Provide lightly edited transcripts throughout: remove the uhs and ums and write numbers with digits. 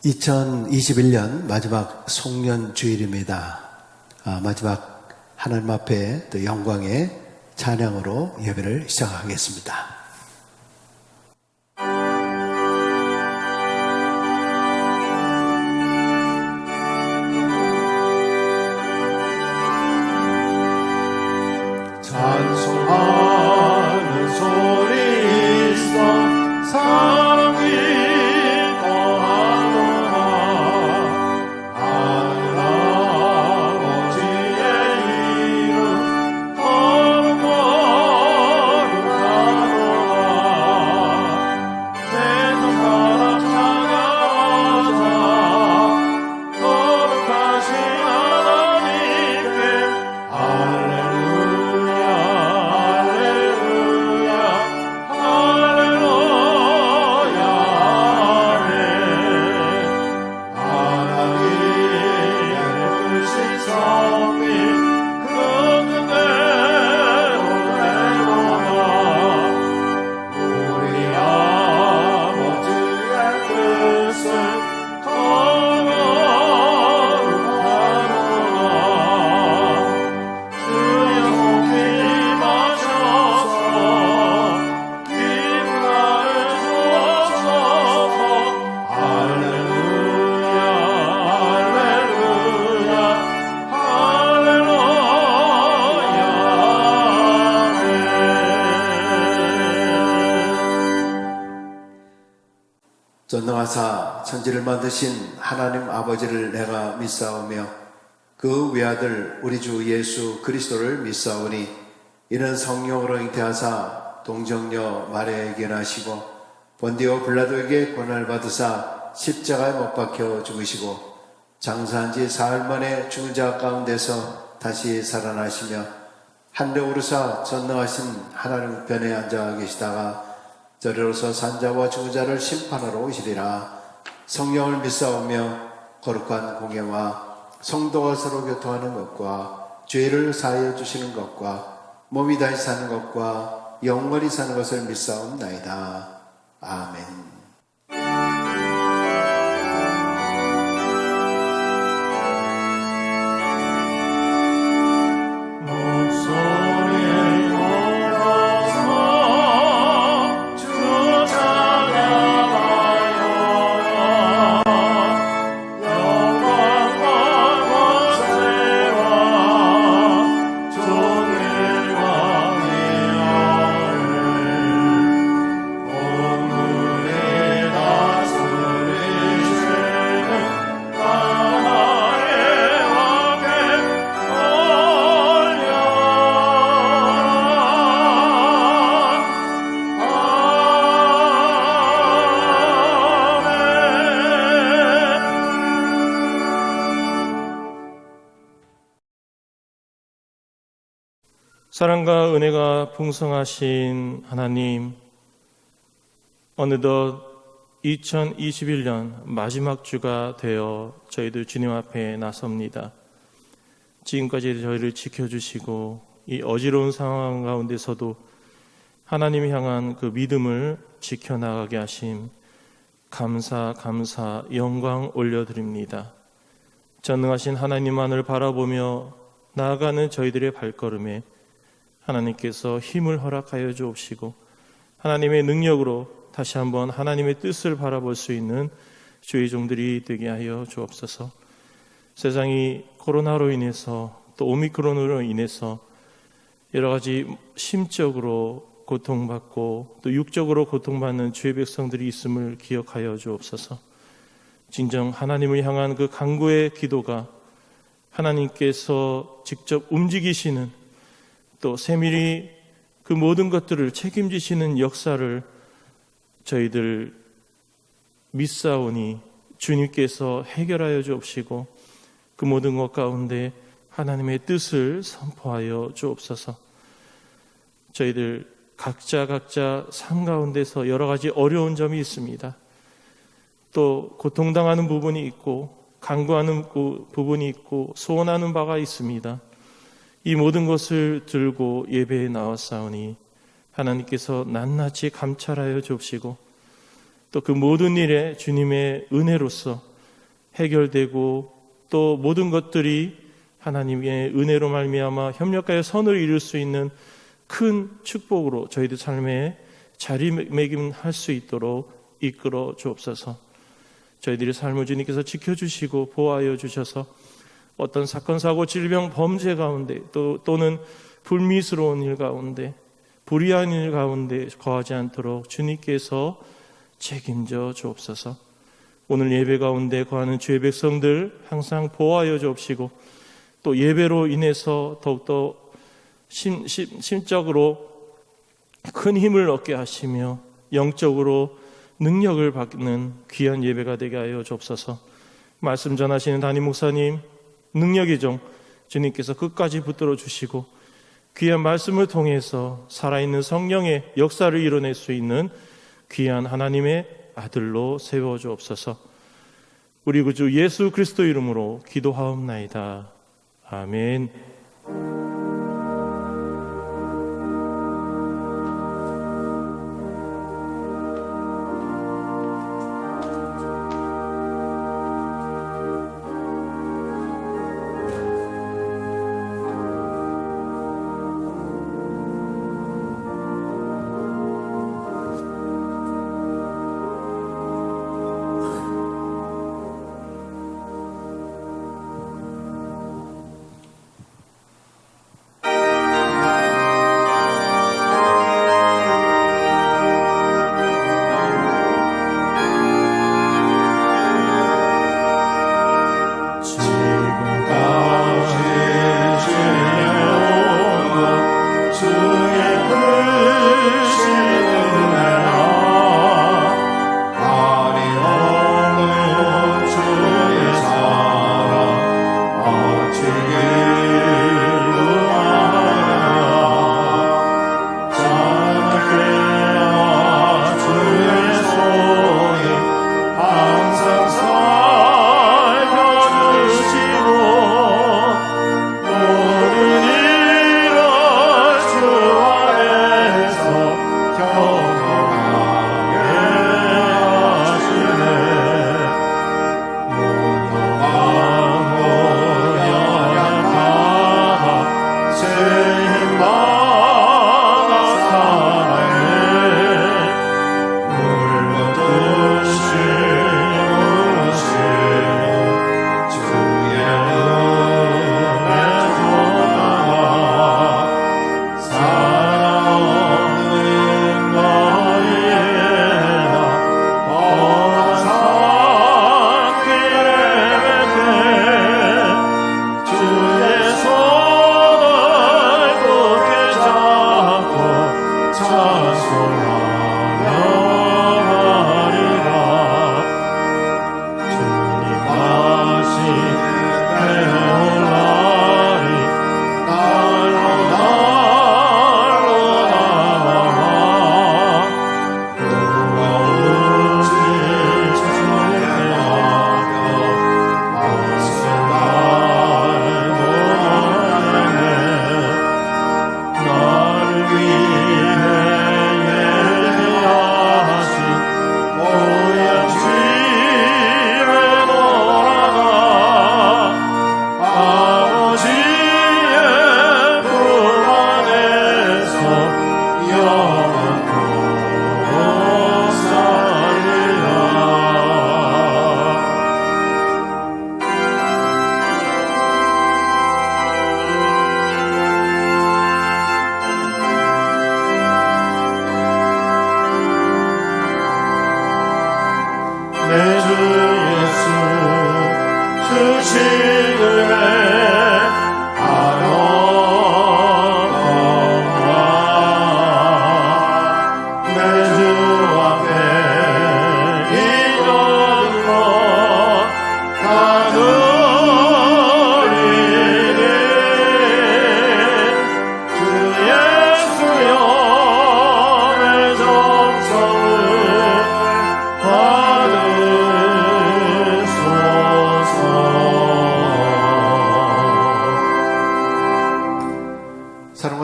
2021년 마지막 송년 주일입니다. 마지막 하나님 앞에 또 영광의 찬양으로 예배를 시작하겠습니다. 찬송하는 소리 있어 사랑이 더하노라. 하늘 아버지의 이름 거룩하노라. 세상 사람 찬양하자. 거룩하신 하나님께 할렐루야. 전능하사 천지를 만드신 하나님 아버지를 내가 믿사오며 그 외아들 우리 주 예수 그리스도를 믿사오니 이는 성령으로 잉태하사 동정녀 마리아에게 나시고 본디오 빌라도에게 고난을 받으사 십자가에 못 박혀 죽으시고 장사한 지 사흘 만에 죽은 자 가운데서 다시 살아나시며 하늘에 오르사 전능하신 하나님 우편에 앉아 계시다가 저리로서 산자와 죽은 자를 심판하러 오시리라. 성령을 믿사오며 거룩한 공예와 성도가 서로 교통하는 것과 죄를 사하여 주시는 것과 몸이 다시 사는 것과 영원히 사는 것을 믿사옵나이다. 아멘. 사랑과 은혜가 풍성하신 하나님, 어느덧 2021년 마지막 주가 되어 저희들 주님 앞에 나섭니다. 지금까지 저희를 지켜주시고 이 어지러운 상황 가운데서도 하나님 향한 그 믿음을 지켜나가게 하심 감사 영광 올려드립니다. 전능하신 하나님만을 바라보며 나아가는 저희들의 발걸음에 하나님께서 힘을 허락하여 주옵시고 하나님의 능력으로 다시 한번 하나님의 뜻을 바라볼 수 있는 주의 종들이 되게 하여 주옵소서. 세상이 코로나로 인해서 또 오미크론으로 인해서 여러 가지 심적으로 고통받고 또 육적으로 고통받는 주의 백성들이 있음을 기억하여 주옵소서. 진정 하나님을 향한 그 간구의 기도가 하나님께서 직접 움직이시는 또 세밀히 그 모든 것들을 책임지시는 역사를 저희들 믿사오니 주님께서 해결하여 주옵시고 그 모든 것 가운데 하나님의 뜻을 선포하여 주옵소서. 저희들 각자 삶 가운데서 여러 가지 어려운 점이 있습니다. 또 고통당하는 부분이 있고 간구하는 부분이 있고 소원하는 바가 있습니다. 이 모든 것을 들고 예배에 나왔사오니 하나님께서 낱낱이 감찰하여 주옵시고 또 그 모든 일에 주님의 은혜로서 해결되고 또 모든 것들이 하나님의 은혜로 말미암아 협력하여 선을 이룰 수 있는 큰 축복으로 저희들 삶에 자리매김할 수 있도록 이끌어 주옵소서. 저희들의 삶을 주님께서 지켜주시고 보호하여 주셔서 어떤 사건, 사고, 질병, 범죄 가운데 또는 불미스러운 일 가운데 불의한 일 가운데 거하지 않도록 주님께서 책임져 주옵소서. 오늘 예배 가운데 거하는 주의 백성들 항상 보호하여 주옵시고 또 예배로 인해서 더욱더 심적으로 큰 힘을 얻게 하시며 영적으로 능력을 받는 귀한 예배가 되게 하여 주옵소서. 말씀 전하시는 담임 목사님 능력의 종 주님께서 끝까지 붙들어 주시고 귀한 말씀을 통해서 살아있는 성령의 역사를 이뤄낼 수 있는 귀한 하나님의 아들로 세워 주옵소서. 우리 구주 예수 그리스도 이름으로 기도하옵나이다. 아멘.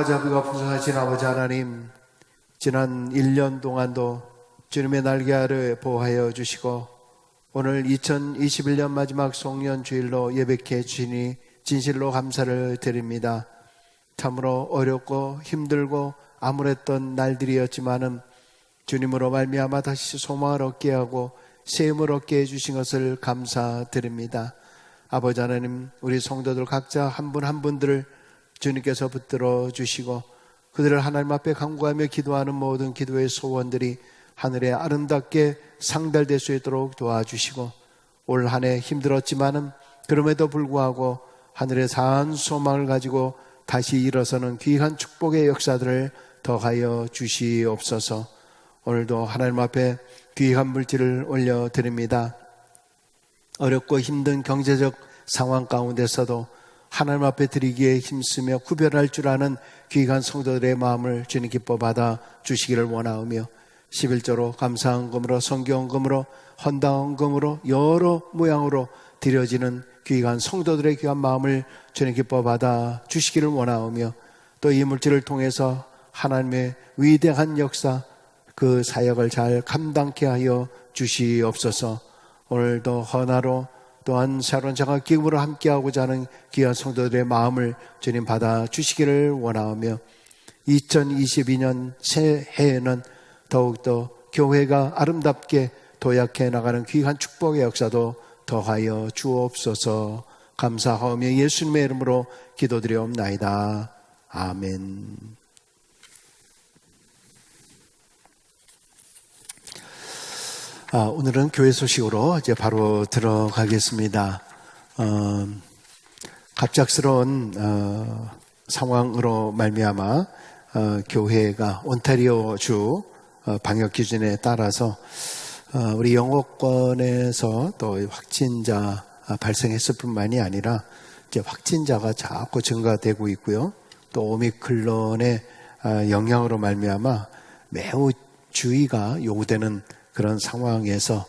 자비가 풍성하신 아버지 하나님, 지난 1년 동안도 주님의 날개 아래 보호하여 주시고 오늘 2021년 마지막 송년 주일로 예배케 주시니 진실로 감사를 드립니다. 참으로 어렵고 힘들고 암울했던 날들이었지만은 주님으로 말미암아 다시 소망을 얻게 하고 새 힘을 얻게 해주신 것을 감사드립니다. 아버지 하나님, 우리 성도들 각자 한 분 한 분들을 주님께서 붙들어 주시고 그들을 하나님 앞에 간구하며 기도하는 모든 기도의 소원들이 하늘에 아름답게 상달될 수 있도록 도와주시고, 올 한 해 힘들었지만은 그럼에도 불구하고 하늘의 산 소망을 가지고 다시 일어서는 귀한 축복의 역사들을 더하여 주시옵소서. 오늘도 하나님 앞에 귀한 물질을 올려드립니다. 어렵고 힘든 경제적 상황 가운데서도 하나님 앞에 드리기에 힘쓰며 구별할 줄 아는 귀한 성도들의 마음을 주님 기뻐 받아 주시기를 원하오며, 11조로 감사헌금으로 성경헌금으로 헌당헌금으로 여러 모양으로 드려지는 귀한 성도들의 귀한 마음을 주님 기뻐 받아 주시기를 원하오며, 또 이 물질을 통해서 하나님의 위대한 역사, 그 사역을 잘 감당케 하여 주시옵소서. 오늘도 헌화로 또한 새로운 장학 기금으로 함께하고자 하는 귀한 성도들의 마음을 주님 받아 주시기를 원하오며, 2022년 새해에는 더욱더 교회가 아름답게 도약해 나가는 귀한 축복의 역사도 더하여 주옵소서. 감사하오며 예수님의 이름으로 기도드리옵나이다. 아멘. 오늘은 교회 소식으로 이제 바로 들어가겠습니다. 갑작스러운 상황으로 말미암아 교회가 온타리오주 방역 기준에 따라서 우리 영어권에서 또 확진자 발생했을 뿐만이 아니라 이제 확진자가 자꾸 증가되고 있고요. 또 오미크론의 영향으로 말미암아 매우 주의가 요구되는 그런 상황에서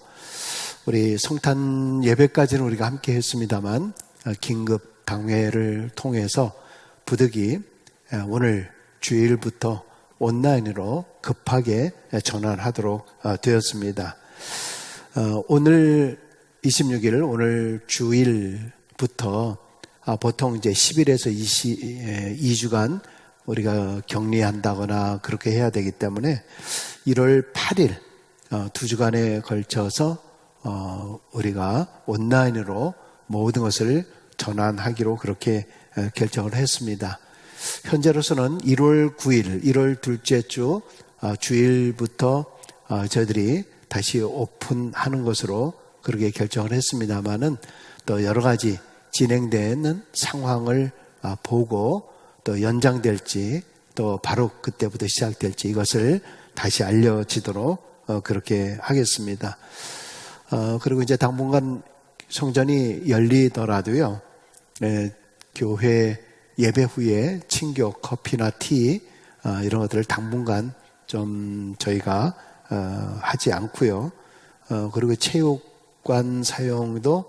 우리 성탄 예배까지는 우리가 함께 했습니다만, 긴급 당회를 통해서 부득이 오늘 주일부터 온라인으로 급하게 전환하도록 되었습니다. 오늘 26일, 오늘 주일부터 보통 이제 10일에서 2주간 우리가 격리한다거나 그렇게 해야 되기 때문에 1월 8일 2주간에 걸쳐서 우리가 온라인으로 모든 것을 전환하기로 그렇게 결정을 했습니다. 현재로서는 1월 9일, 1월 둘째 주 주일부터 저희들이 다시 오픈하는 것으로 그렇게 결정을 했습니다만은, 또 여러 가지 진행되는 상황을 보고 또 연장될지 또 바로 그때부터 시작될지 이것을 다시 알려지도록 그렇게 하겠습니다. 그리고 이제 당분간 성전이 열리더라도요, 교회 예배 후에 친교, 커피나 티 이런 것들을 당분간 좀 저희가 하지 않고요. 그리고 체육관 사용도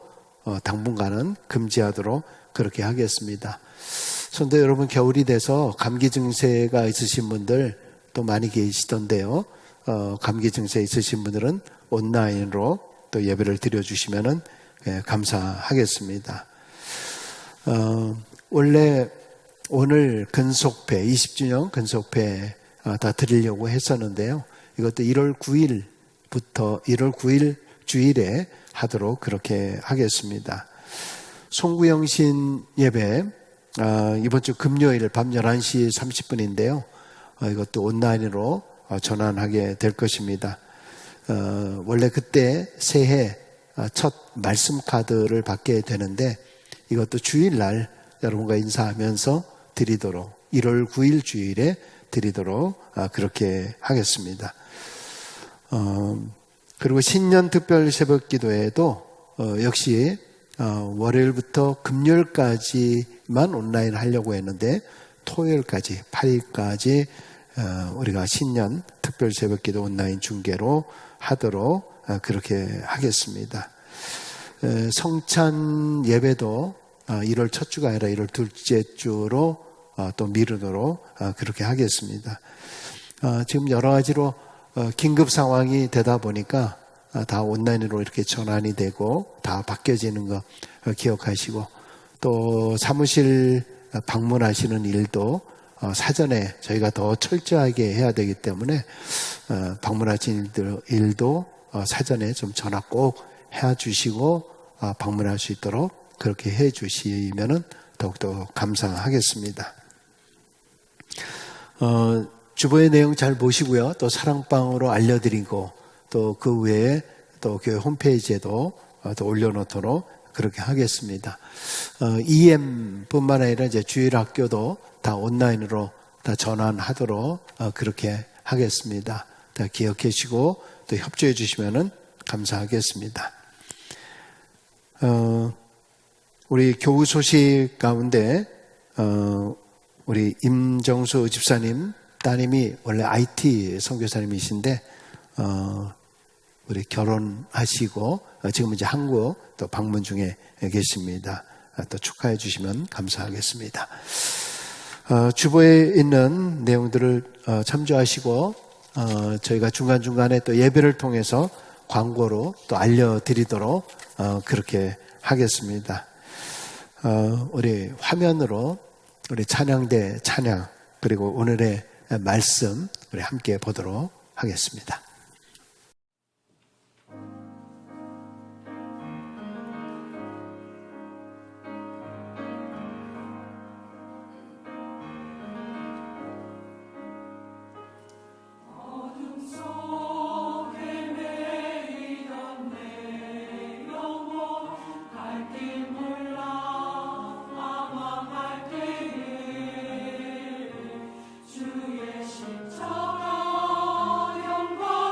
당분간은 금지하도록 그렇게 하겠습니다. 그런데 여러분, 겨울이 돼서 감기 증세가 있으신 분들 또 많이 계시던데요. 감기 증세 있으신 분들은 온라인으로 또 예배를 드려주시면 감사하겠습니다. 원래 오늘 근속회 20주년 근속회 다 드리려고 했었는데요. 이것도 1월 9일부터 1월 9일 주일에 하도록 그렇게 하겠습니다. 송구영신 예배 이번 주 금요일 밤 11시 30분인데요. 이것도 온라인으로 전환하게 될 것입니다. 원래 그때 새해 첫 말씀 카드를 받게 되는데, 이것도 주일날 여러분과 인사하면서 드리도록 1월 9일 주일에 드리도록 그렇게 하겠습니다. 그리고 신년 특별 새벽 기도에도 역시 월요일부터 금요일까지만 온라인 하려고 했는데, 토요일까지 8일까지 우리가 신년 특별 새벽 기도 온라인 중계로 하도록 그렇게 하겠습니다. 성찬 예배도 1월 첫 주가 아니라 1월 둘째 주로 또 미루도록 그렇게 하겠습니다. 지금 여러 가지로 긴급 상황이 되다 보니까 다 온라인으로 이렇게 전환이 되고 다 바뀌어지는 거 기억하시고, 또 사무실 방문하시는 일도 사전에 저희가 더 철저하게 해야 되기 때문에 방문하신 일도 사전에 좀 전화 꼭 해주시고 방문할 수 있도록 그렇게 해주시면 더욱더 감사하겠습니다. 주보의 내용 잘 보시고요. 또 사랑방으로 알려드리고, 또 그 외에 또 교회 홈페이지에도 또 올려놓도록 그렇게 하겠습니다. EM뿐만 아니라 이제 주일학교도 다 온라인으로 다 전환하도록 그렇게 하겠습니다. 다 기억해 주시고 또 협조해 주시면 감사하겠습니다. 우리 교우 소식 가운데 우리 임정수 집사님 따님이 원래 IT 선교사님이신데 우리 결혼하시고 지금 이제 한국 또 방문 중에 계십니다. 또 축하해 주시면 감사하겠습니다. 주보에 있는 내용들을 참조하시고 저희가 중간중간에 또 예배를 통해서 광고로 또 알려드리도록 그렇게 하겠습니다. 우리 화면으로 우리 찬양대 찬양 그리고 오늘의 말씀 우리 함께 보도록 하겠습니다. 주의 신처럼 영광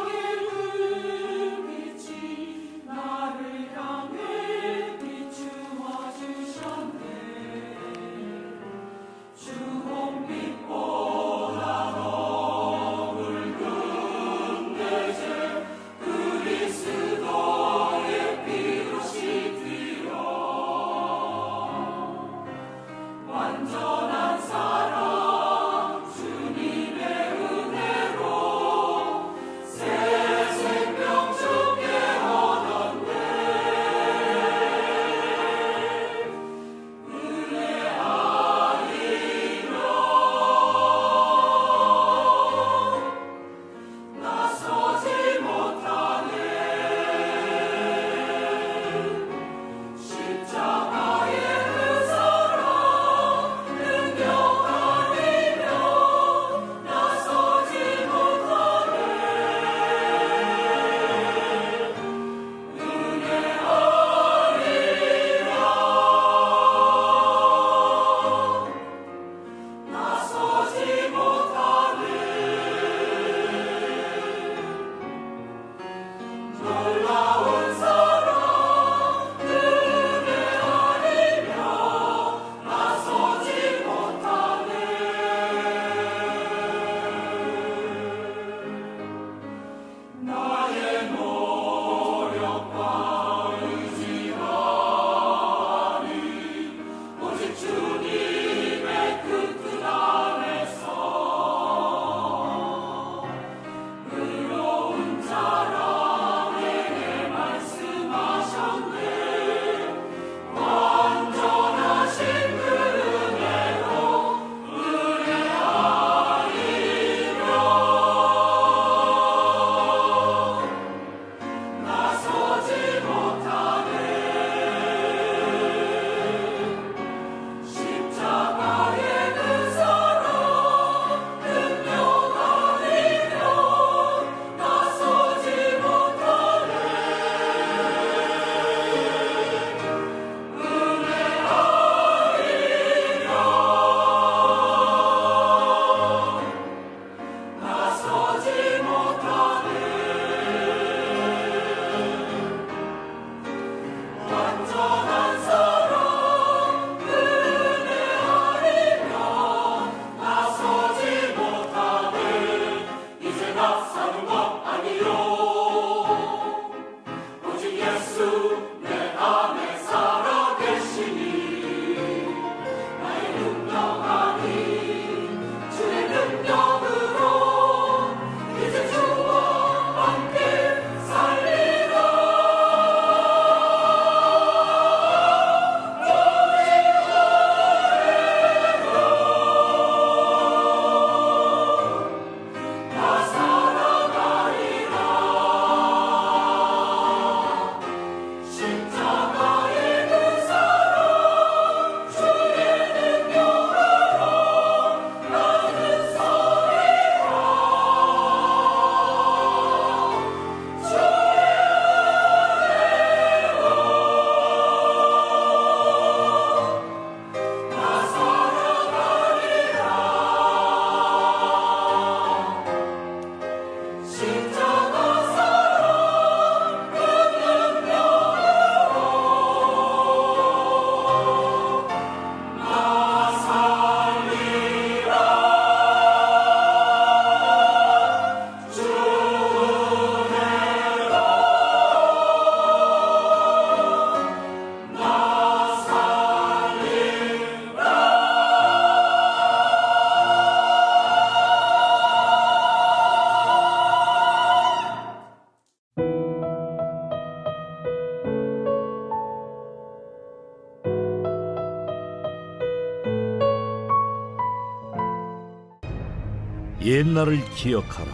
옛날을 기억하라.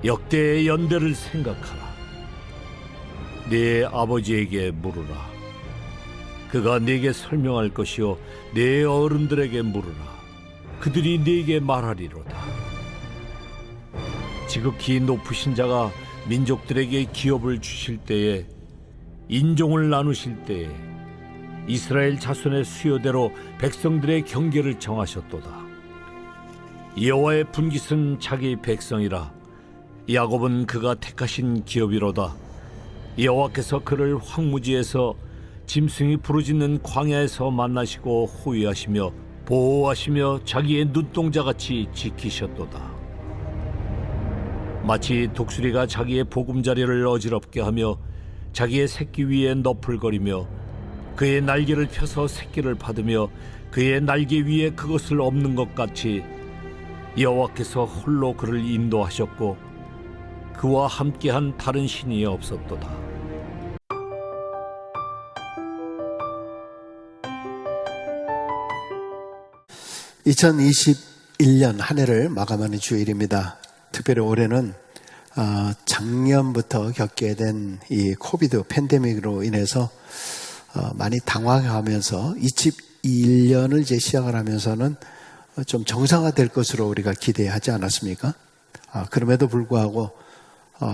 역대의 연대를 생각하라. 네 아버지에게 물으라. 그가 네게 설명할 것이요 네 어른들에게 물으라. 그들이 네게 말하리로다. 지극히 높으신 자가 민족들에게 기업을 주실 때에, 인종을 나누실 때에 이스라엘 자손의 수요대로 백성들의 경계를 정하셨도다. 여호와의 분깃은 자기 백성이라. 야곱은 그가 택하신 기업이로다. 여호와께서 그를 황무지에서 짐승이 부르짖는 광야에서 만나시고 호위하시며 보호하시며 자기의 눈동자같이 지키셨도다. 마치 독수리가 자기의 보금자리를 어지럽게 하며 자기의 새끼 위에 너풀거리며 그의 날개를 펴서 새끼를 받으며 그의 날개 위에 그것을 엎는 것 같이 여호와께서 홀로 그를 인도하셨고 그와 함께한 다른 신이 없었도다. (2021년) 한 해를 마감하는 주일입니다. 특별히 올해는 작년부터 겪게 된 이 코비드 팬데믹으로 인해서 많이 당황하면서 21년을 이제 시작을 하면서는 좀 정상화될 것으로 우리가 기대하지 않았습니까? 그럼에도 불구하고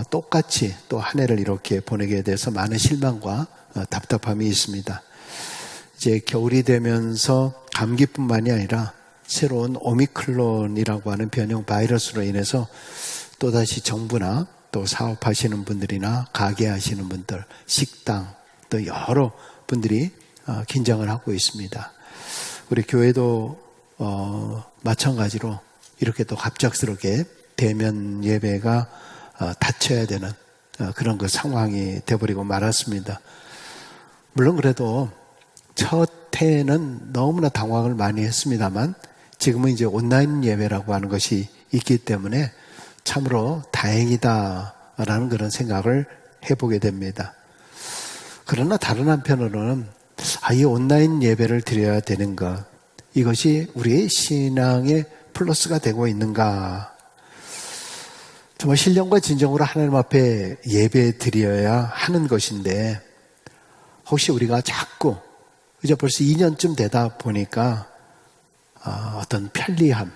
똑같이 또 한 해를 이렇게 보내게 돼서 많은 실망과 답답함이 있습니다. 이제 겨울이 되면서 감기뿐만이 아니라 새로운 오미크론이라고 하는 변형 바이러스로 인해서 또다시 정부나 또 사업하시는 분들이나 가게 하시는 분들, 식당, 또 여러 분들이 긴장을 하고 있습니다. 우리 교회도 마찬가지로 이렇게 또 갑작스럽게 대면 예배가 닫혀야 되는 그런 그 상황이 돼버리고 말았습니다. 물론 그래도 첫 해에는 너무나 당황을 많이 했습니다만 지금은 이제 온라인 예배라고 하는 것이 있기 때문에 참으로 다행이다라는 그런 생각을 해보게 됩니다. 그러나 다른 한편으로는 이 온라인 예배를 드려야 되는 것, 이것이 우리의 신앙의 플러스가 되고 있는가? 정말 신령과 진정으로 하나님 앞에 예배 드려야 하는 것인데 혹시 우리가 자꾸 이제 벌써 2년쯤 되다 보니까 어떤 편리함,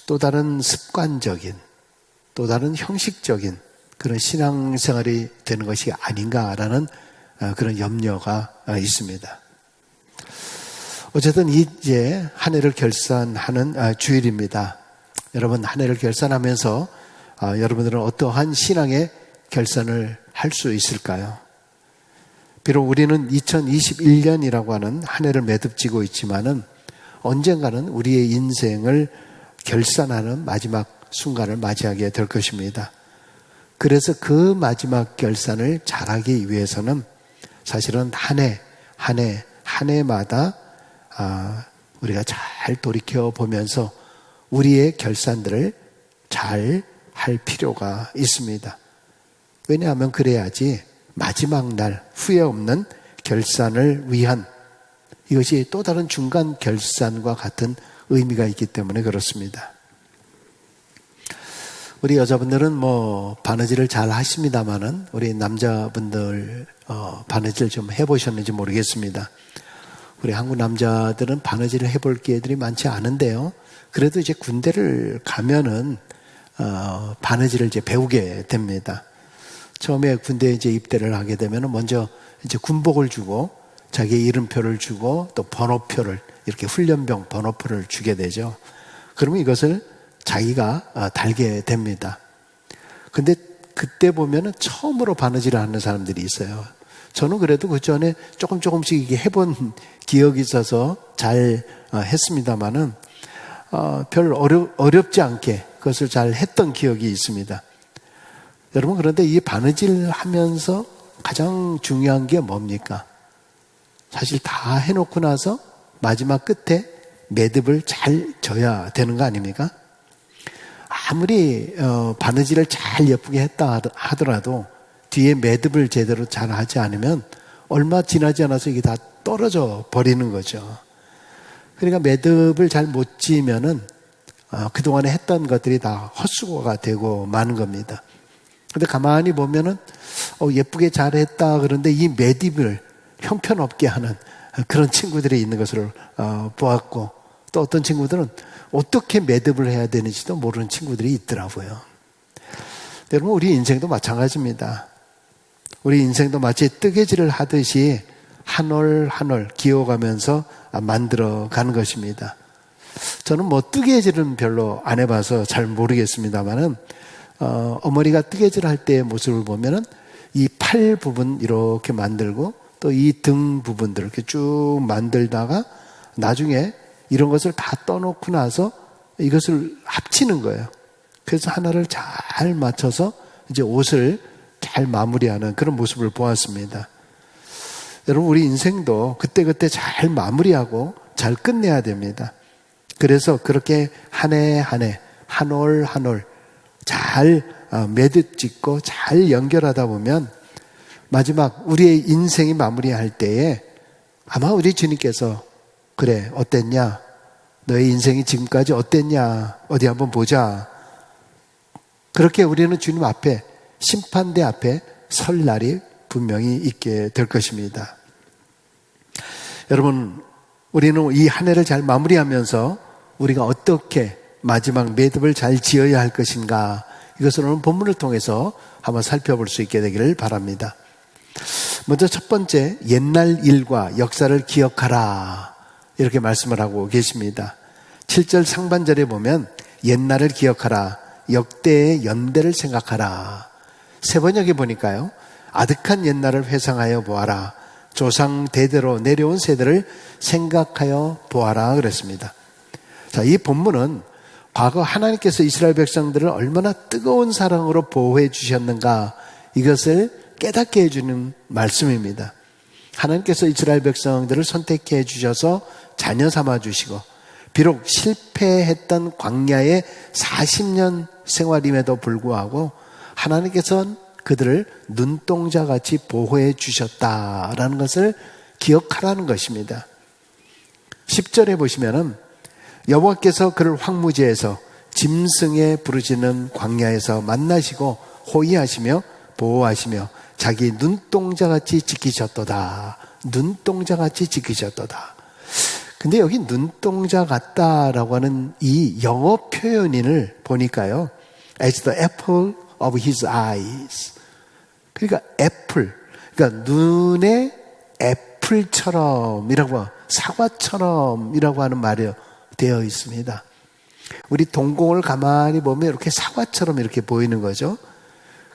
또 다른 습관적인, 또 다른 형식적인 그런 신앙생활이 되는 것이 아닌가라는 그런 염려가 있습니다. 어쨌든 이제 한 해를 결산하는 주일입니다. 여러분, 한 해를 결산하면서 여러분들은 어떠한 신앙의 결산을 할 수 있을까요? 비록 우리는 2021년이라고 하는 한 해를 매듭지고 있지만은 언젠가는 우리의 인생을 결산하는 마지막 순간을 맞이하게 될 것입니다. 그래서 그 마지막 결산을 잘하기 위해서는 사실은 한 해마다 우리가 잘 돌이켜 보면서 우리의 결산들을 잘 할 필요가 있습니다. 왜냐하면 그래야지 마지막 날 후회 없는 결산을 위한, 이것이 또 다른 중간 결산과 같은 의미가 있기 때문에 그렇습니다. 우리 여자분들은 바느질을 잘 하십니다만은 우리 남자분들 바느질 좀 해보셨는지 모르겠습니다. 우리 한국 남자들은 바느질을 해볼 기회들이 많지 않은데요. 그래도 이제 군대를 가면은 바느질을 이제 배우게 됩니다. 처음에 군대에 이제 입대를 하게 되면은 먼저 이제 군복을 주고 자기의 이름표를 주고 또 번호표를, 이렇게 훈련병 번호표를 주게 되죠. 그러면 이것을 자기가 달게 됩니다. 근데 그때 보면은 처음으로 바느질을 하는 사람들이 있어요. 저는 그래도 그 전에 조금씩 이게 해본 기억이 있어서 잘 했습니다만은 별 어렵지 않게 그것을 잘 했던 기억이 있습니다. 여러분, 그런데 이 바느질 하면서 가장 중요한 게 뭡니까? 사실 다 해놓고 나서 마지막 끝에 매듭을 잘 져야 되는 거 아닙니까? 아무리 바느질을 잘 예쁘게 했다 하더라도 뒤에 매듭을 제대로 잘 하지 않으면 얼마 지나지 않아서 이게 다 떨어져 버리는 거죠. 그러니까 매듭을 잘 못 지면은 그동안에 했던 것들이 다 헛수고가 되고 마는 겁니다. 근데 가만히 보면은 예쁘게 잘했다 그런데 이 매듭을 형편없게 하는 그런 친구들이 있는 것을 보았고, 또 어떤 친구들은 어떻게 매듭을 해야 되는지도 모르는 친구들이 있더라고요. 여러분, 우리 인생도 마찬가지입니다. 우리 인생도 마치 뜨개질을 하듯이 한 올 한 올 기어가면서 만들어가는 것입니다. 저는 뭐 뜨개질은 별로 안 해봐서 잘 모르겠습니다만은 어머니가 뜨개질 할 때의 모습을 보면은 이 팔 부분 이렇게 만들고 또 이 등 부분들 이렇게 쭉 만들다가 나중에 이런 것을 다 떠놓고 나서 이것을 합치는 거예요. 그래서 하나를 잘 맞춰서 이제 옷을 잘 마무리하는 그런 모습을 보았습니다. 여러분, 우리 인생도 그때그때 잘 마무리하고 잘 끝내야 됩니다. 그래서 그렇게 한 해 한 해, 한 올 한 올 잘 매듭 짓고 잘 연결하다 보면 마지막 우리의 인생이 마무리할 때에 아마 우리 주님께서 그래, 어땠냐? 너의 인생이 지금까지 어땠냐? 어디 한번 보자. 그렇게 우리는 주님 앞에, 심판대 앞에 설 날이 분명히 있게 될 것입니다. 여러분, 우리는 이 한 해를 잘 마무리하면서 우리가 어떻게 마지막 매듭을 잘 지어야 할 것인가, 이것을 오늘 본문을 통해서 한번 살펴볼 수 있게 되기를 바랍니다. 먼저 첫 번째, 옛날 일과 역사를 기억하라, 이렇게 말씀을 하고 계십니다. 7절 상반절에 보면 옛날을 기억하라, 역대의 연대를 생각하라. 세 번역에 보니까요, 아득한 옛날을 회상하여 보아라, 조상 대대로 내려온 세대를 생각하여 보아라 그랬습니다. 자, 이 본문은 과거 하나님께서 이스라엘 백성들을 얼마나 뜨거운 사랑으로 보호해 주셨는가, 이것을 깨닫게 해주는 말씀입니다. 하나님께서 이스라엘 백성들을 선택해 주셔서 자녀 삼아 주시고, 비록 실패했던 광야의 40년 생활임에도 불구하고 하나님께서는 그들을 눈동자같이 보호해 주셨다라는 것을 기억하라는 것입니다. 10절에 보시면은 여호와께서 그를 황무지에서 짐승에 부르짖는 광야에서 만나시고 호위하시며 보호하시며 자기 눈동자같이 지키셨도다. 눈동자같이 지키셨도다. 근데 여기 눈동자 같다라고 하는 이 영어 표현을 보니까요, as the apple of his eyes. 그러니까 애플, 그러니까 눈의 애플처럼이라고, 사과처럼이라고 하는 말이 되어 있습니다. 우리 동공을 가만히 보면 이렇게 사과처럼 이렇게 보이는 거죠.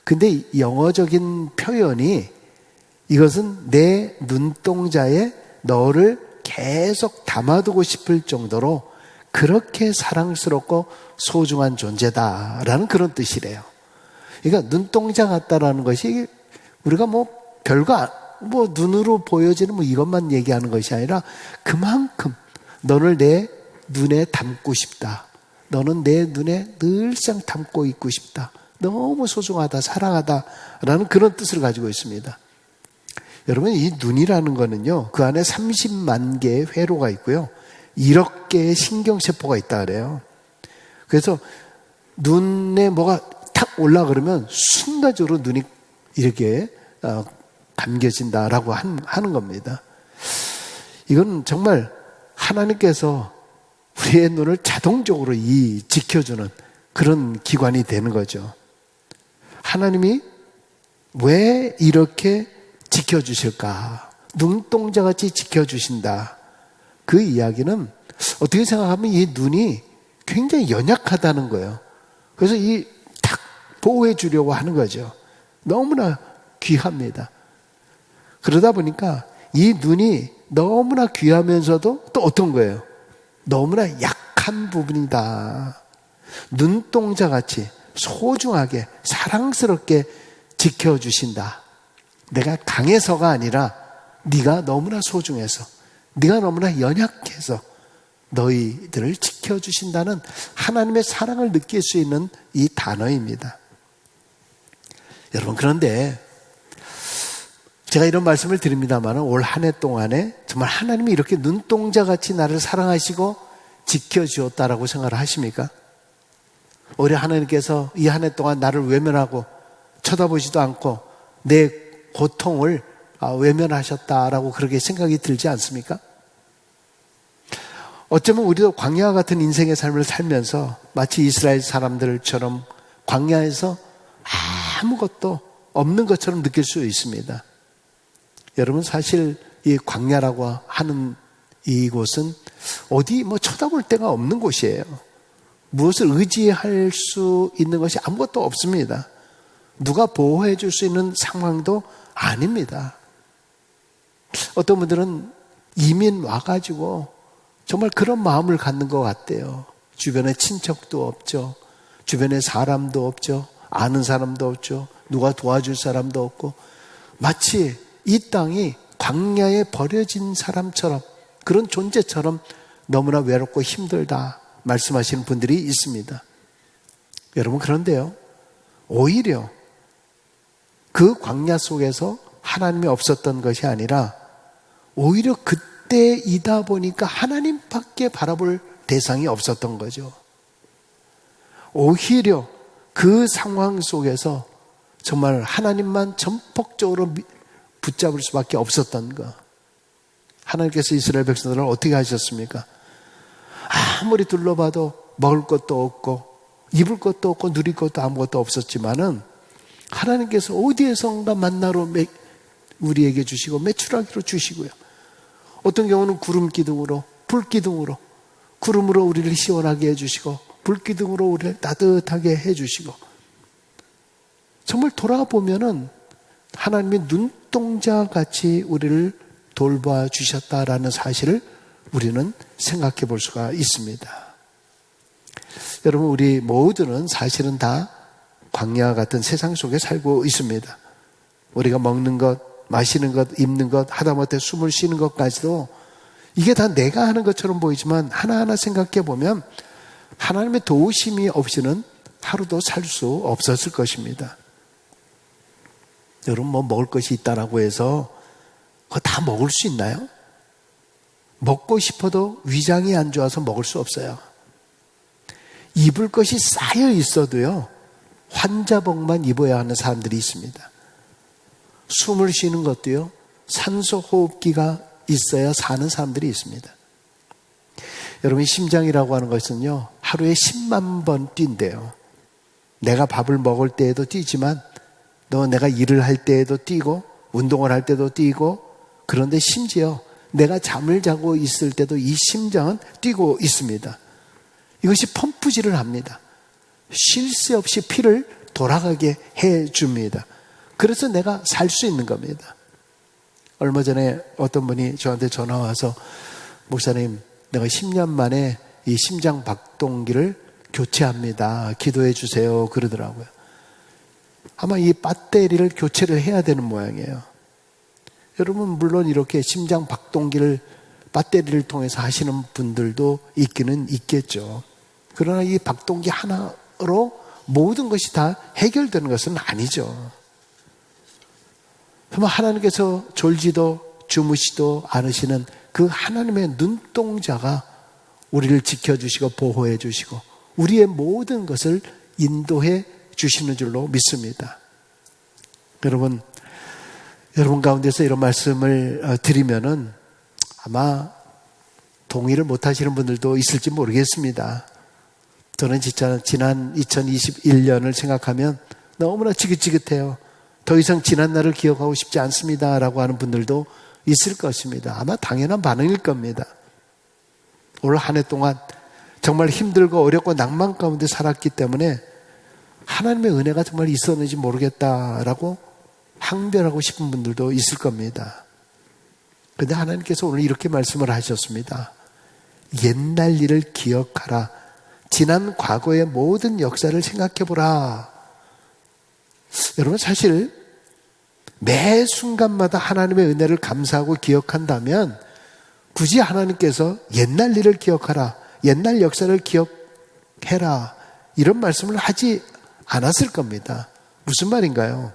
근데 영어적인 표현이 이것은 내 눈동자에 너를 계속 담아두고 싶을 정도로 그렇게 사랑스럽고 소중한 존재다라는 그런 뜻이래요. 그러니까 눈동자 같다라는 것이 우리가 뭐 별거 뭐 눈으로 보여지는 뭐 이것만 얘기하는 것이 아니라 그만큼 너를 내 눈에 담고 싶다. 너는 내 눈에 늘상 담고 있고 싶다. 너무 소중하다, 사랑하다라는 그런 뜻을 가지고 있습니다. 여러분, 이 눈이라는 거는요, 그 안에 30만 개의 회로가 있고요, 1억 개의 신경세포가 있다 그래요. 그래서 눈에 뭐가 탁 올라 그러면 순간적으로 눈이 이렇게 감겨진다라고 하는 겁니다. 이건 정말 하나님께서 우리의 눈을 자동적으로 지켜주는 그런 기관이 되는 거죠. 하나님이 왜 이렇게 지켜주실까? 눈동자같이 지켜주신다. 그 이야기는 어떻게 생각하면 이 눈이 굉장히 연약하다는 거예요. 그래서 탁 보호해 주려고 하는 거죠. 너무나 귀합니다. 그러다 보니까 이 눈이 너무나 귀하면서도 또 어떤 거예요? 너무나 약한 부분이다. 눈동자같이 소중하게 사랑스럽게 지켜주신다. 내가 강해서가 아니라 네가 너무나 소중해서, 네가 너무나 연약해서 너희들을 지켜주신다는 하나님의 사랑을 느낄 수 있는 이 단어입니다. 여러분, 그런데 제가 이런 말씀을 드립니다만 올 한 해 동안에 정말 하나님이 이렇게 눈동자같이 나를 사랑하시고 지켜주었다라고 생각을 하십니까? 우리 하나님께서 이 한 해 동안 나를 외면하고 쳐다보지도 않고 내 고통을 외면하셨다라고 그렇게 생각이 들지 않습니까? 어쩌면 우리도 광야와 같은 인생의 삶을 살면서 마치 이스라엘 사람들처럼 광야에서 아무것도 없는 것처럼 느낄 수 있습니다. 여러분, 사실 이 광야라고 하는 이곳은 어디 쳐다볼 데가 없는 곳이에요. 무엇을 의지할 수 있는 것이 아무것도 없습니다. 누가 보호해 줄 수 있는 상황도 아닙니다. 어떤 분들은 이민 와가지고 정말 그런 마음을 갖는 것 같대요. 주변에 친척도 없죠. 주변에 사람도 없죠. 아는 사람도 없죠. 누가 도와줄 사람도 없고, 마치 이 땅이 광야에 버려진 사람처럼, 그런 존재처럼 너무나 외롭고 힘들다 말씀하시는 분들이 있습니다. 여러분, 그런데요, 오히려 그 광야 속에서 하나님이 없었던 것이 아니라 오히려 그때이다 보니까 하나님밖에 바라볼 대상이 없었던 거죠. 오히려 그 상황 속에서 정말 하나님만 전폭적으로 붙잡을 수밖에 없었던 것. 하나님께서 이스라엘 백성들을 어떻게 하셨습니까? 아무리 둘러봐도 먹을 것도 없고 입을 것도 없고 누릴 것도 아무것도 없었지만은 하나님께서 어디에선가 만나로 우리에게 주시고 메추라기로 주시고요. 어떤 경우는 구름 기둥으로, 불 기둥으로, 구름으로 우리를 시원하게 해주시고 불 기둥으로 우리를 따뜻하게 해주시고, 정말 돌아보면은 하나님의 눈동자같이 우리를 돌봐주셨다라는 사실을 우리는 생각해 볼 수가 있습니다. 여러분, 우리 모두는 사실은 다 광야와 같은 세상 속에 살고 있습니다. 우리가 먹는 것, 마시는 것, 입는 것, 하다못해 숨을 쉬는 것까지도 이게 다 내가 하는 것처럼 보이지만 하나하나 생각해 보면 하나님의 도우심이 없이는 하루도 살 수 없었을 것입니다. 여러분, 먹을 것이 있다라고 해서 그거 다 먹을 수 있나요? 먹고 싶어도 위장이 안 좋아서 먹을 수 없어요. 입을 것이 쌓여 있어도요, 환자복만 입어야 하는 사람들이 있습니다. 숨을 쉬는 것도요, 산소 호흡기가 있어야 사는 사람들이 있습니다. 여러분, 심장이라고 하는 것은요, 하루에 10만 번 뛴대요. 내가 밥을 먹을 때에도 뛰지만 내가 일을 할 때에도 뛰고 운동을 할 때도 뛰고, 그런데 심지어 내가 잠을 자고 있을 때도 이 심장은 뛰고 있습니다. 이것이 펌프질을 합니다. 쉴 새 없이 피를 돌아가게 해줍니다. 그래서 내가 살 수 있는 겁니다. 얼마 전에 어떤 분이 저한테 전화 와서, 목사님, 내가 10년 만에 이 심장 박동기를 교체합니다. 기도해 주세요. 그러더라고요. 아마 이 배터리를 교체를 해야 되는 모양이에요. 여러분, 물론 이렇게 심장 박동기를 배터리를 통해서 하시는 분들도 있기는 있겠죠. 그러나 이 박동기 하나로 모든 것이 다 해결되는 것은 아니죠. 정말 하나님께서 졸지도 주무시도 않으시는 그 하나님의 눈동자가 우리를 지켜주시고 보호해 주시고 우리의 모든 것을 인도해 주시는 줄로 믿습니다. 여러분 가운데서 이런 말씀을 드리면은 아마 동의를 못 하시는 분들도 있을지 모르겠습니다. 저는 진짜 지난 2021년을 생각하면 너무나 지긋지긋해요. 더 이상 지난 날을 기억하고 싶지 않습니다 라고 하는 분들도 있을 것입니다. 아마 당연한 반응일 겁니다. 올 한 해 동안 정말 힘들고 어렵고 낭만 가운데 살았기 때문에 하나님의 은혜가 정말 있었는지 모르겠다라고 항변하고 싶은 분들도 있을 겁니다. 그런데 하나님께서 오늘 이렇게 말씀을 하셨습니다. 옛날 일을 기억하라. 지난 과거의 모든 역사를 생각해보라. 여러분, 사실 매 순간마다 하나님의 은혜를 감사하고 기억한다면 굳이 하나님께서 옛날 일을 기억하라, 옛날 역사를 기억해라, 이런 말씀을 하지 않았을 겁니다. 무슨 말인가요?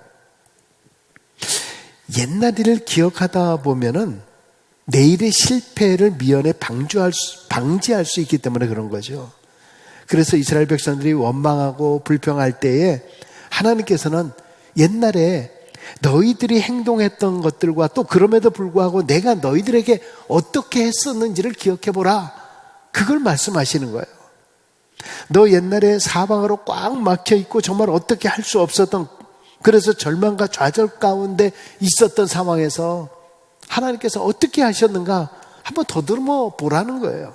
옛날 일을 기억하다 보면은 내일의 실패를 미연에 방지할 수 있기 때문에 그런 거죠. 그래서 이스라엘 백성들이 원망하고 불평할 때에 하나님께서는 옛날에 너희들이 행동했던 것들과 또 그럼에도 불구하고 내가 너희들에게 어떻게 했었는지를 기억해보라. 그걸 말씀하시는 거예요. 너 옛날에 사방으로 꽉 막혀있고 정말 어떻게 할 수 없었던, 그래서 절망과 좌절 가운데 있었던 상황에서 하나님께서 어떻게 하셨는가 한번 더듬어 보라는 거예요.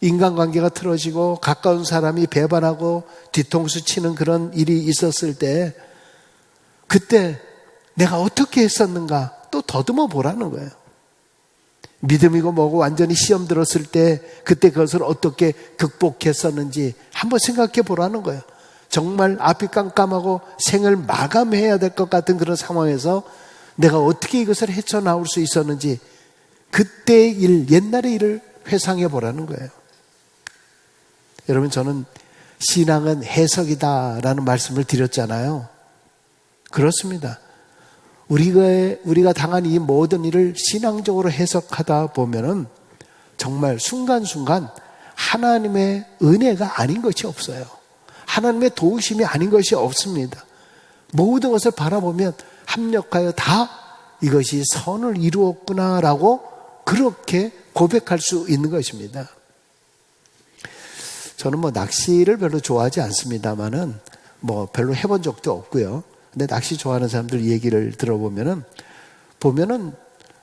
인간관계가 틀어지고 가까운 사람이 배반하고 뒤통수 치는 그런 일이 있었을 때 그때 내가 어떻게 했었는가 또 더듬어 보라는 거예요. 믿음이고 뭐고 완전히 시험 들었을 때 그때 그것을 어떻게 극복했었는지 한번 생각해 보라는 거예요. 정말 앞이 깜깜하고 생을 마감해야 될 것 같은 그런 상황에서 내가 어떻게 이것을 헤쳐나올 수 있었는지 그때의 일, 옛날의 일을 회상해 보라는 거예요. 여러분, 저는 신앙은 해석이다라는 말씀을 드렸잖아요. 그렇습니다. 우리가 당한 이 모든 일을 신앙적으로 해석하다 보면은 정말 순간순간 하나님의 은혜가 아닌 것이 없어요. 하나님의 도우심이 아닌 것이 없습니다. 모든 것을 바라보면 합력하여 다 이것이 선을 이루었구나라고 그렇게 고백할 수 있는 것입니다. 저는 낚시를 별로 좋아하지 않습니다만은 별로 해본 적도 없고요. 근데 낚시 좋아하는 사람들 얘기를 들어보면은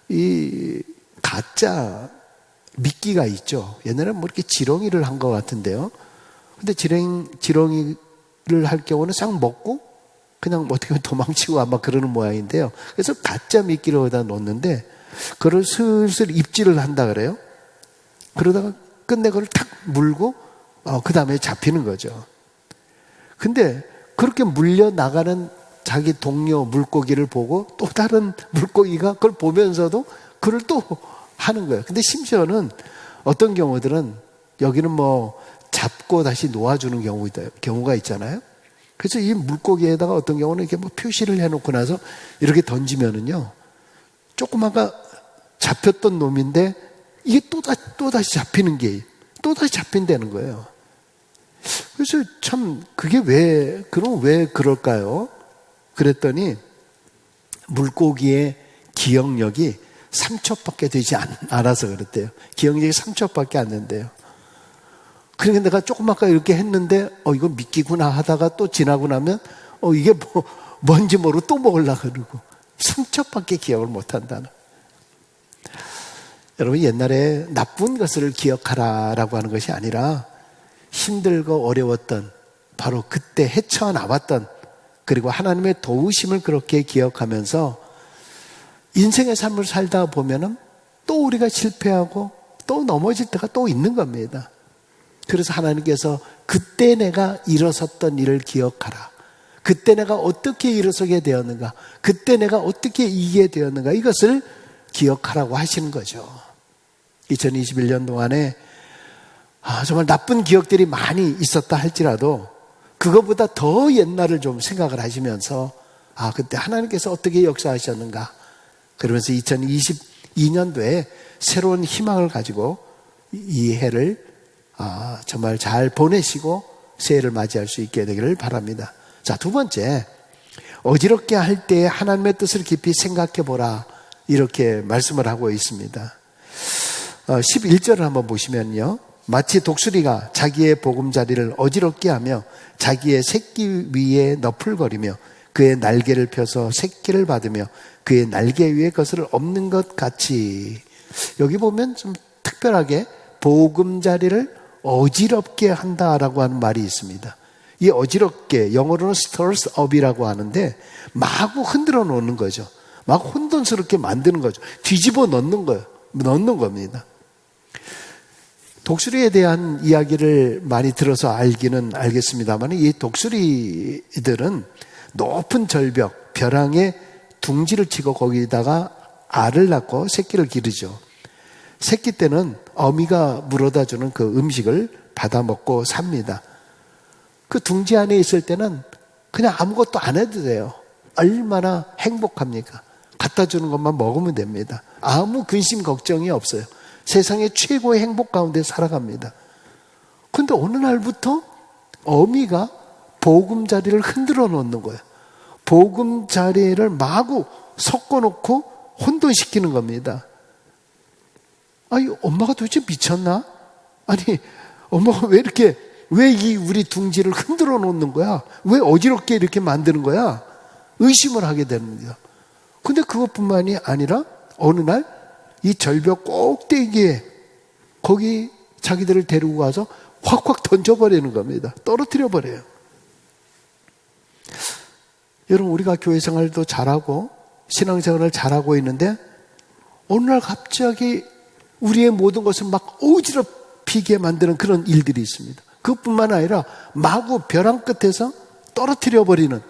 이 가짜 미끼가 있죠. 옛날에는 이렇게 지렁이를 한 것 같은데요. 근데 지렁이를 할 경우는 싹 먹고 그냥 어떻게 보면 도망치고 아마 그러는 모양인데요. 그래서 가짜 미끼를 거기다 놓는데 그걸 슬슬 입질을 한다 그래요. 그러다가 끝내 그걸 탁 물고 그 다음에 잡히는 거죠. 근데 그렇게 물려나가는 자기 동료 물고기를 보고 또 다른 물고기가 그걸 보면서도 그걸 또 하는 거예요. 근데 심지어는 어떤 경우들은 여기는 잡고 다시 놓아주는 경우가 있잖아요. 그래서 이 물고기에다가 어떤 경우는 이렇게 표시를 해놓고 나서 이렇게 던지면은요, 조그마가 잡혔던 놈인데 이게 또다시 잡히는 게 또다시 잡힌다는 거예요. 그래서 참 그게 왜 그럴까요? 그랬더니 물고기의 기억력이 3초밖에 되지 않아서 그랬대요. 기억력이 3초밖에 안 된대요. 그러니까 내가 조금 아까 이렇게 했는데 이거 미끼구나 하다가 또 지나고 나면 이게 뭔지 모르고 또 먹으려고 그러고 3초밖에 기억을 못한다는. 여러분, 옛날에 나쁜 것을 기억하라라고 하는 것이 아니라 힘들고 어려웠던 바로 그때 헤쳐나왔던 그리고 하나님의 도우심을 그렇게 기억하면서 인생의 삶을 살다 보면은 또 우리가 실패하고 또 넘어질 때가 또 있는 겁니다. 그래서 하나님께서 그때 내가 일어섰던 일을 기억하라. 그때 내가 어떻게 일어서게 되었는가. 그때 내가 어떻게 이기게 되었는가. 이것을 기억하라고 하시는 거죠. 2021년 동안에 정말 나쁜 기억들이 많이 있었다 할지라도 그거보다 더 옛날을 좀 생각을 하시면서 그때 하나님께서 어떻게 역사하셨는가. 그러면서 2022년도에 새로운 희망을 가지고 이 해를 정말 잘 보내시고 새해를 맞이할 수 있게 되기를 바랍니다. 자, 두 번째, 어지럽게 할 때 하나님의 뜻을 깊이 생각해 보라, 이렇게 말씀을 하고 있습니다. 11절을 한번 보시면요, 마치 독수리가 자기의 보금자리를 어지럽게 하며 자기의 새끼 위에 너풀거리며 그의 날개를 펴서 새끼를 받으며 그의 날개 위에 것을 엎는 것 같이. 여기 보면 좀 특별하게 보금자리를 어지럽게 한다라고 하는 말이 있습니다. 이 어지럽게, 영어로는 stirs up이라고 하는데 마구 흔들어 놓는 거죠. 막 혼돈스럽게 만드는 거죠. 뒤집어 넣는 겁니다. 독수리에 대한 이야기를 많이 들어서 알기는 알겠습니다만 이 독수리들은 높은 절벽, 벼랑에 둥지를 치고 거기다가 알을 낳고 새끼를 기르죠. 새끼 때는 어미가 물어다 주는 그 음식을 받아 먹고 삽니다. 그 둥지 안에 있을 때는 그냥 아무것도 안 해도 돼요. 얼마나 행복합니까? 갖다 주는 것만 먹으면 됩니다. 아무 근심 걱정이 없어요. 세상의 최고의 행복 가운데 살아갑니다. 근데 어느 날부터 어미가 보금자리를 흔들어 놓는 거예요. 보금자리를 마구 섞어놓고 혼돈시키는 겁니다. 아니, 엄마가 도대체 미쳤나? 아니, 엄마가 왜 이 우리 둥지를 흔들어 놓는 거야? 왜 어지럽게 이렇게 만드는 거야? 의심을 하게 됩니다. 근데 그것뿐만이 아니라 어느 날 이 절벽 꼭대기에 거기 자기들을 데리고 가서 확확 던져버리는 겁니다. 떨어뜨려 버려요. 여러분, 우리가 교회 생활도 잘하고 신앙생활을 잘하고 있는데 어느 날 갑자기 우리의 모든 것을 막 어지럽히게 만드는 그런 일들이 있습니다. 그것뿐만 아니라 마구 벼랑 끝에서 떨어뜨려 버리는,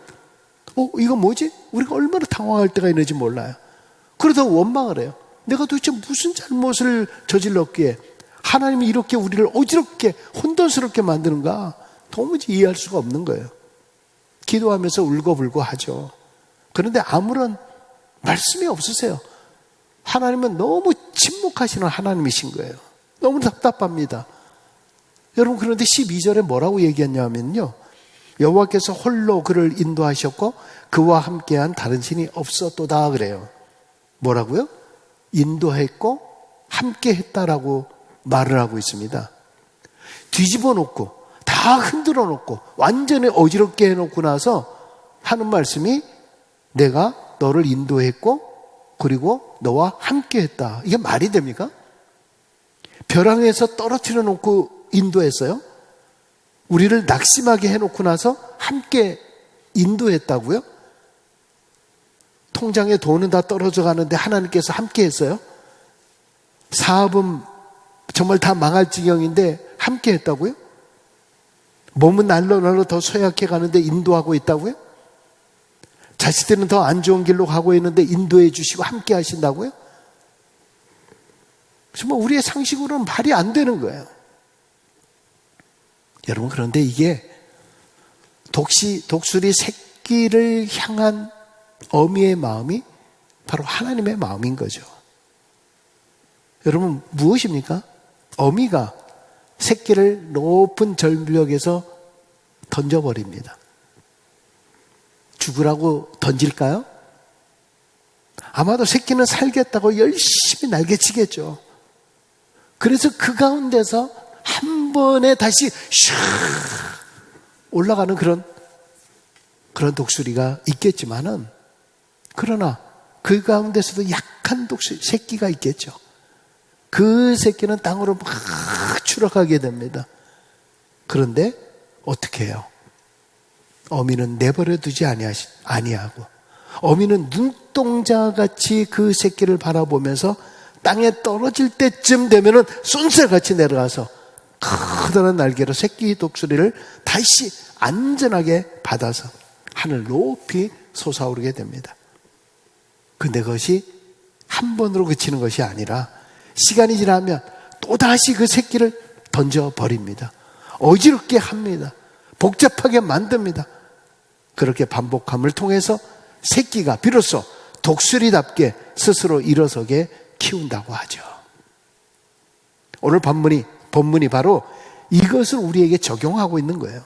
이거 뭐지? 우리가 얼마나 당황할 때가 있는지 몰라요. 그러다가 원망을 해요. 내가 도대체 무슨 잘못을 저질렀기에 하나님이 이렇게 우리를 어지럽게 혼돈스럽게 만드는가 도무지 이해할 수가 없는 거예요. 기도하면서 울고불고 하죠. 그런데 아무런 말씀이 없으세요. 하나님은 너무 침묵하시는 하나님이신 거예요. 너무 답답합니다. 여러분, 그런데 12절에 뭐라고 얘기했냐면요, 여호와께서 홀로 그를 인도하셨고 그와 함께한 다른 신이 없었도다 그래요. 뭐라고요? 인도했고 함께 했다라고 말을 하고 있습니다. 뒤집어 놓고 다 흔들어 놓고 완전히 어지럽게 해놓고 나서 하는 말씀이 내가 너를 인도했고 그리고 너와 함께 했다. 이게 말이 됩니까? 벼랑에서 떨어뜨려 놓고 인도했어요? 우리를 낙심하게 해놓고 나서 함께 인도했다고요? 통장에 돈은 다 떨어져 가는데 하나님께서 함께 했어요? 사업은 정말 다 망할 지경인데 함께 했다고요? 몸은 날로 더 쇠약해 가는데 인도하고 있다고요? 자식들은 더 안 좋은 길로 가고 있는데 인도해 주시고 함께 하신다고요? 정말 우리의 상식으로는 말이 안 되는 거예요. 여러분, 그런데 이게 독수리 새끼를 향한 어미의 마음이 바로 하나님의 마음인 거죠. 여러분, 무엇입니까? 어미가 새끼를 높은 절벽에서 던져버립니다. 죽으라고 던질까요? 아마도 새끼는 살겠다고 열심히 날개치겠죠. 그래서 그 가운데서 한 번에 다시 슉 올라가는 그런 독수리가 있겠지만은, 그러나 그 가운데서도 약한 독수리 새끼가 있겠죠. 그 새끼는 땅으로 막 추락하게 됩니다. 그런데 어떻게 해요? 어미는 내버려 두지 아니하고 어미는 눈동자같이 그 새끼를 바라보면서 땅에 떨어질 때쯤 되면은 쏜살같이 내려가서 커다란 날개로 새끼 독수리를 다시 안전하게 받아서 하늘 높이 솟아오르게 됩니다. 근데 그것이 한 번으로 그치는 것이 아니라 시간이 지나면 또다시 그 새끼를 던져버립니다. 어지럽게 합니다. 복잡하게 만듭니다. 그렇게 반복함을 통해서 새끼가 비로소 독수리답게 스스로 일어서게 키운다고 하죠. 오늘 본문이 바로 이것을 우리에게 적용하고 있는 거예요.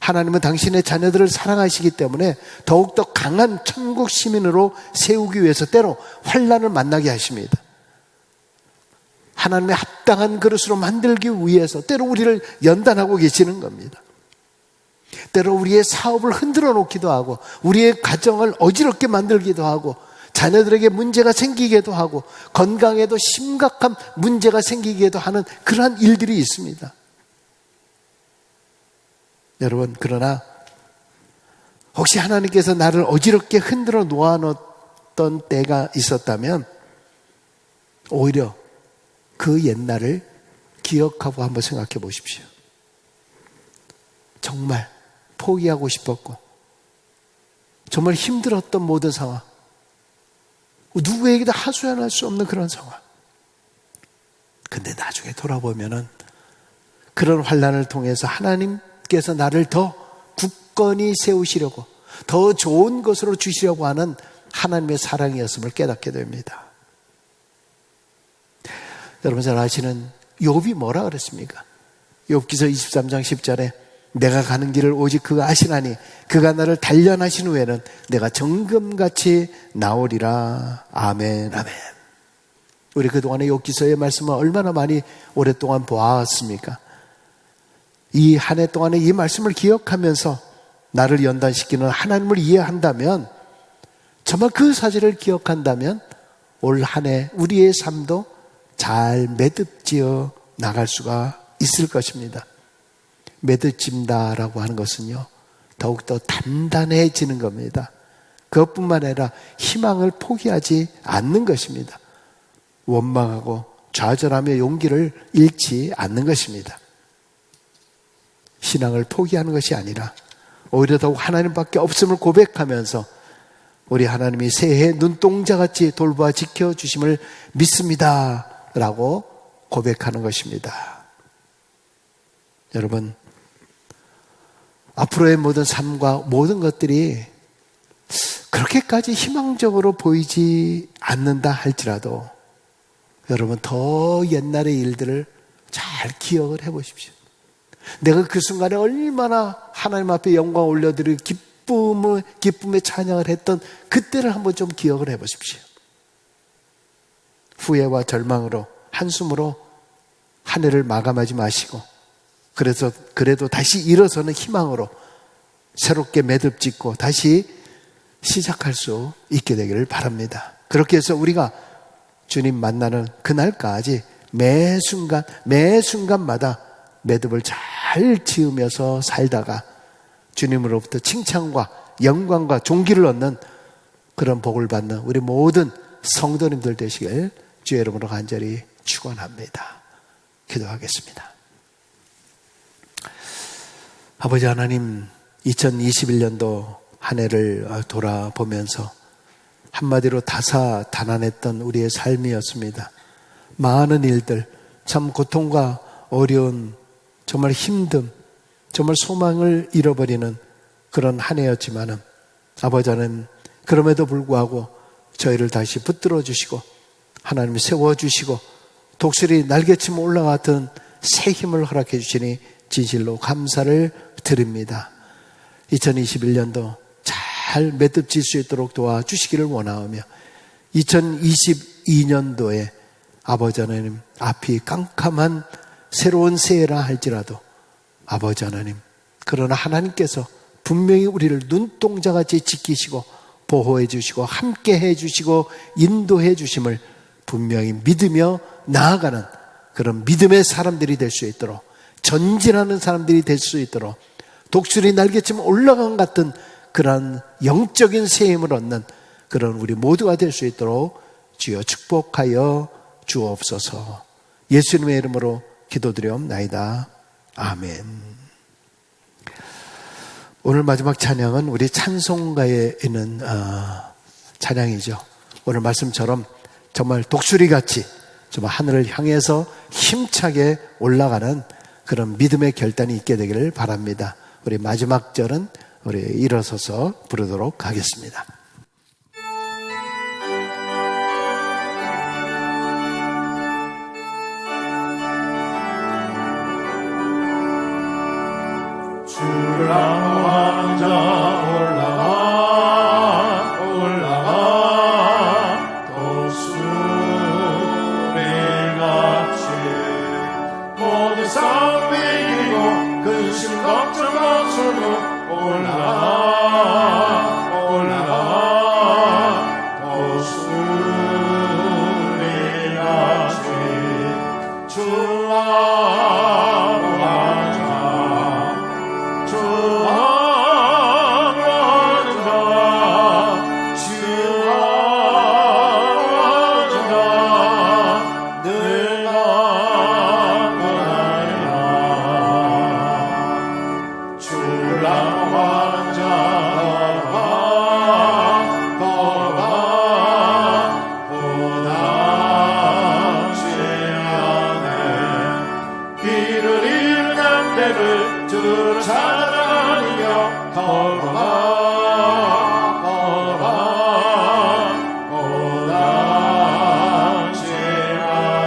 하나님은 당신의 자녀들을 사랑하시기 때문에 더욱더 강한 천국 시민으로 세우기 위해서 때로 환난을 만나게 하십니다. 하나님의 합당한 그릇으로 만들기 위해서 때로 우리를 연단하고 계시는 겁니다. 때로 우리의 사업을 흔들어 놓기도 하고 우리의 가정을 어지럽게 만들기도 하고 자녀들에게 문제가 생기기도 하고 건강에도 심각한 문제가 생기기도 하는 그러한 일들이 있습니다. 여러분, 그러나 혹시 하나님께서 나를 어지럽게 흔들어 놓아놓던 때가 있었다면 오히려 그 옛날을 기억하고 한번 생각해 보십시오. 정말 포기하고 싶었고 정말 힘들었던 모든 상황, 누구에게도 하소연할 수 없는 그런 상황. 근데 나중에 돌아보면은 그런 환난을 통해서 하나님께서 나를 더 굳건히 세우시려고 더 좋은 것으로 주시려고 하는 하나님의 사랑이었음을 깨닫게 됩니다. 여러분 잘 아시는 욥이 뭐라 그랬습니까? 욥기서 23장 10절에 내가 가는 길을 오직 그가 아시나니 그가 나를 단련하신 후에는 내가 정금같이 나오리라. 아멘, 아멘. 우리 그동안의 욥기서의 말씀을 얼마나 많이 오랫동안 보았습니까? 이 한 해 동안에 이 말씀을 기억하면서 나를 연단시키는 하나님을 이해한다면, 정말 그 사실을 기억한다면 올 한 해 우리의 삶도 잘 매듭지어 나갈 수가 있을 것입니다. 매듭진다라고 하는 것은요, 더욱더 단단해지는 겁니다. 그것뿐만 아니라 희망을 포기하지 않는 것입니다. 원망하고 좌절하며 용기를 잃지 않는 것입니다. 신앙을 포기하는 것이 아니라 오히려 더욱 하나님밖에 없음을 고백하면서 우리 하나님이 새해 눈동자같이 돌보아 지켜주심을 믿습니다 라고 고백하는 것입니다. 여러분, 앞으로의 모든 삶과 모든 것들이 그렇게까지 희망적으로 보이지 않는다 할지라도 여러분, 더 옛날의 일들을 잘 기억을 해보십시오. 내가 그 순간에 얼마나 하나님 앞에 영광 올려드리고 기쁨의 찬양을 했던 그때를 한번 좀 기억을 해보십시오. 후회와 절망으로 한숨으로 한 해를 마감하지 마시고, 그래도 다시 일어서는 희망으로 새롭게 매듭짓고 다시 시작할 수 있게 되기를 바랍니다. 그렇게 해서 우리가 주님 만나는 그날까지 매 순간마다 매듭을 잘 지으면서 살다가 주님으로부터 칭찬과 영광과 존귀를 얻는 그런 복을 받는 우리 모든 성도님들 되시길 주의 이름으로 간절히 축원합니다. 기도하겠습니다. 아버지 하나님, 2021년도 한 해를 돌아보면서 한마디로 다사다난했던 우리의 삶이었습니다. 많은 일들, 참 고통과 어려운, 정말 힘듦, 정말 소망을 잃어버리는 그런 한 해였지만은 아버지 하나님, 그럼에도 불구하고 저희를 다시 붙들어 주시고 하나님이 세워주시고 독수리 날개치며 올라갔던 새 힘을 허락해 주시니 진실로 감사를 드립니다. 2021년도 잘 매듭질 수 있도록 도와주시기를 원하오며 2022년도에 아버지 하나님, 앞이 깜깜한 새로운 새해라 할지라도 아버지 하나님, 그러나 하나님께서 분명히 우리를 눈동자같이 지키시고 보호해 주시고 함께 해 주시고 인도해 주심을 분명히 믿으며 나아가는 그런 믿음의 사람들이 될 수 있도록, 전진하는 사람들이 될 수 있도록, 독수리 날개쯤 올라간 같은 그런 영적인 새 힘을 얻는 그런 우리 모두가 될 수 있도록 주여 축복하여 주옵소서. 예수님의 이름으로 기도드리옵나이다. 아멘. 오늘 마지막 찬양은 우리 찬송가에 있는 찬양이죠. 오늘 말씀처럼 정말 독수리같이 정말 하늘을 향해서 힘차게 올라가는 그런 믿음의 결단이 있게 되기를 바랍니다. 우리 마지막 절은 우리 일어서서 부르도록 하겠습니다. 주를 악무하는 자 올라가 독수리같이 모든 싸움 이기고 근심 걱정 없어도 올라가 독수리같이 주와 주를 찾아다니며 오답지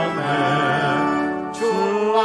않네. 주와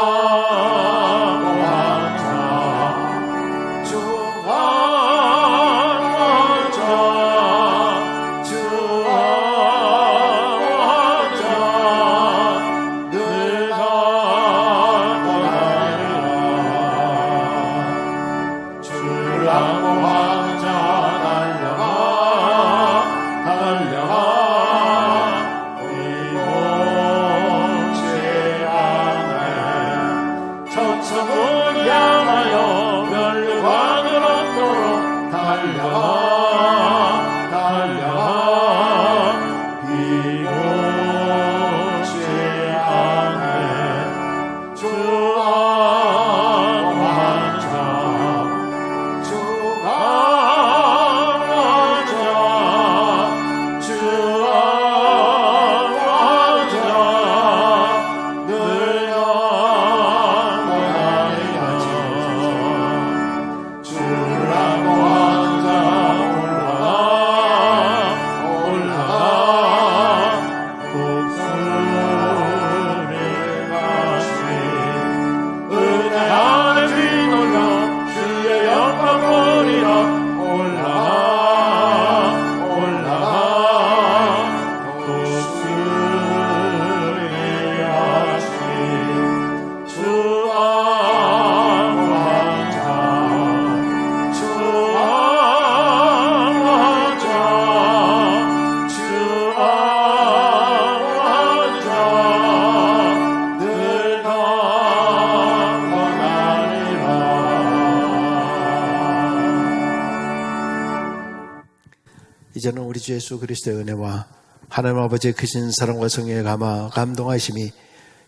이제는 우리 주 예수 그리스도의 은혜와 하나님 아버지의 크신 사랑과 성령의 감동하심이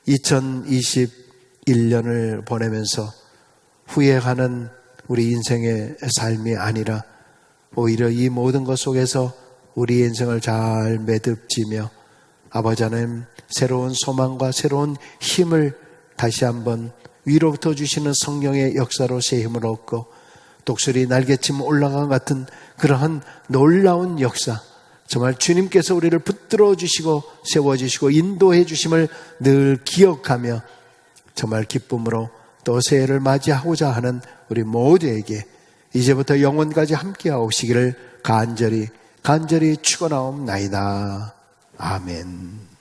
2021년을 보내면서 후회하는 우리 인생의 삶이 아니라 오히려 이 모든 것 속에서 우리 인생을 잘 매듭지며 아버지 하나님 새로운 소망과 새로운 힘을 다시 한번 위로부터 주시는 성령의 역사로 새 힘을 얻고 독수리 날개침 올라간 같은 그러한 놀라운 역사, 정말 주님께서 우리를 붙들어 주시고 세워주시고 인도해 주심을 늘 기억하며 정말 기쁨으로 또 새해를 맞이하고자 하는 우리 모두에게 이제부터 영원까지 함께하시기를 간절히 축원하옵나이다. 아멘.